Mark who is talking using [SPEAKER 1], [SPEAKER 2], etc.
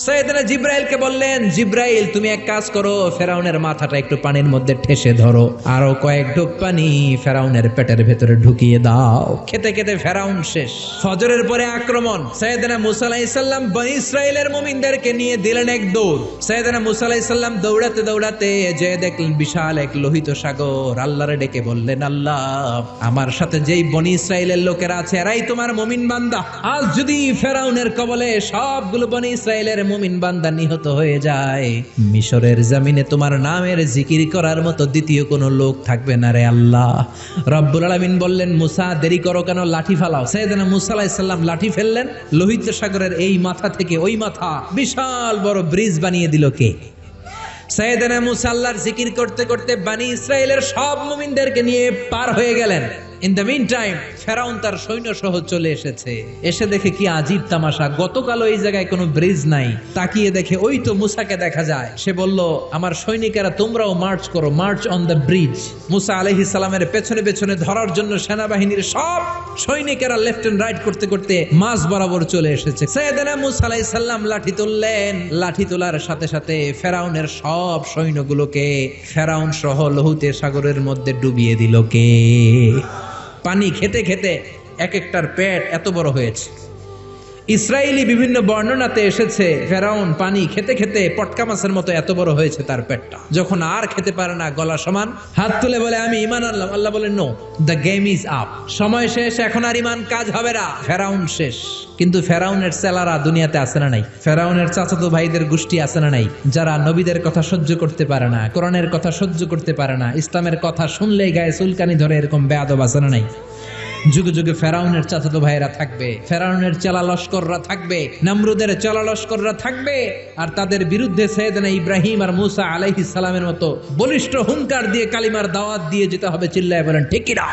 [SPEAKER 1] সাইয়েদনা জিব্রাইলকে বললেন, জিব্রাইল তুমি এক কাজ করো, ফেরাউনের মাথাটা একটু পানির মধ্যে ঠেসে ধরো, আরো কয়েক ঢোক পানি ফেরাউনের পেটের ভেতরে ঢুকিয়ে দাও। খেতে খেতে ফেরাউন শেষ। ফজরের পরে আক্রমণ। সাইয়েদনা মুসা আলাইহিস সালাম বনী ইসরাইলের মুমিনদেরকে নিয়ে দিলেন এক দৌড়। সাইয়েদনা মুসা আলাইহিস সালাম দৌড়াতে দৌড়াতে যে দেখলেন বিশাল এক লোহিত সাগর। আল্লাহরে ডেকে বললেন, আল্লাহ আমার সাথে যেই বনী ইসরাইলের লোকেরা আছে এরাই তোমার মুমিন বান্দা। আজ যদি ফেরাউনের কবলে সবগুলো বনী ইসরাইলের মুমিন বান্দা নিহত হয়ে যায়, মিশরের জমিনে তোমার নামের জিকির করার মতো দ্বিতীয় কোনো লোক থাকবে না রে আল্লাহ। রব্বুল আলামিন বললেন, মুসা দেরি করো কেন, লাঠি ফালাও। সাইয়েদনা মুসা আলাইহিস সালাম লাঠি ফেললেন। লোহিত সাগরের এই মাথা থেকে ওই মাথা বিশাল বড় ব্রিজ বানিয়ে দিল কে? সাইয়েদনা মুসা আল্লাহর জিকির করতে করতে বনী ইসরাইলের সব মুমিনদেরকে নিয়ে পার হয়ে গেলেন। ইন দ্য মিন টাইম ফেরাউন তার সৈন্য সহ চলে এসেছে। এসে দেখে কি আজীব তামাশা, গতকালও এই জায়গায় কোনো ব্রিজ নাই, তাকিয়ে দেখে ওই তো মুসাকে দেখা যায়। সে বলল, আমার সৈনিকেরা তোমরাও মার্চ করো, মার্চ অন দ্য ব্রিজ। মুসা আলাইহিস সালামের পেছনে পেছনে ধরার জন্য সেনাবাহিনীর সব সৈনিকেরা লেফট এন্ড রাইট করতে করতে মাঝ বরাবর চলে এসেছে। সাইয়েদনা মুসা আলাইহিস সালাম লাঠি তুললেন। লাঠি তোলার সাথে সাথে ফেরাউনের সব সৈন্যগুলোকে ফেরাউন সহ লোহিত সাগরের মধ্যে ডুবিয়ে দিল কে? পানি খেতে খেতে এক একটার পেট এত বড় হয়েছে। ইসরায়েলি বিভিন্ন বর্ণনাতে এসেছে ফেরাউন পানি খেতে খেতে পটকা মাছের মতো এত বড় হয়েছে তার পেটটা। যখন আর খেতে পারে না, গলা সমান, হাত তুলে বলে আমি ঈমান আনলাম। আল্লাহ বলেন, no, the game is up, সময় শেষ, এখন আর ঈমান কাজ হবে না, ফেরাউন শেষ। কিন্তু ফেরাউনের চেলারা দুনিয়াতে আছে না নাই? ফেরাউনের চাচাতো ভাইদের গোষ্ঠী আছে না নাই? যারা নবীদের কথা সহ্য করতে পারে না, কোরআনের কথা সহ্য করতে পারে না, ইসলামের কথা শুনলেই গায়ে চুলকানি ধরে, এরকম বেয়াদব আছে না নাই? যুগে যুগে ফেরাউনের চাচাতো ভাইরা থাকবে, ফেরাউনের চেলা লস্কররা থাকবে, নমরুদের চেলা লস্কররা থাকবে, আর তাদের বিরুদ্ধে সাইয়েদনা ইব্রাহিম আর মুসা আলাইহিস সালামের মতো বলিষ্ঠ হুঙ্কার দিয়ে কালিমার দাওয়াত দিয়ে যেতে হবে। চিল্লায় বলেন ঠিক কি না?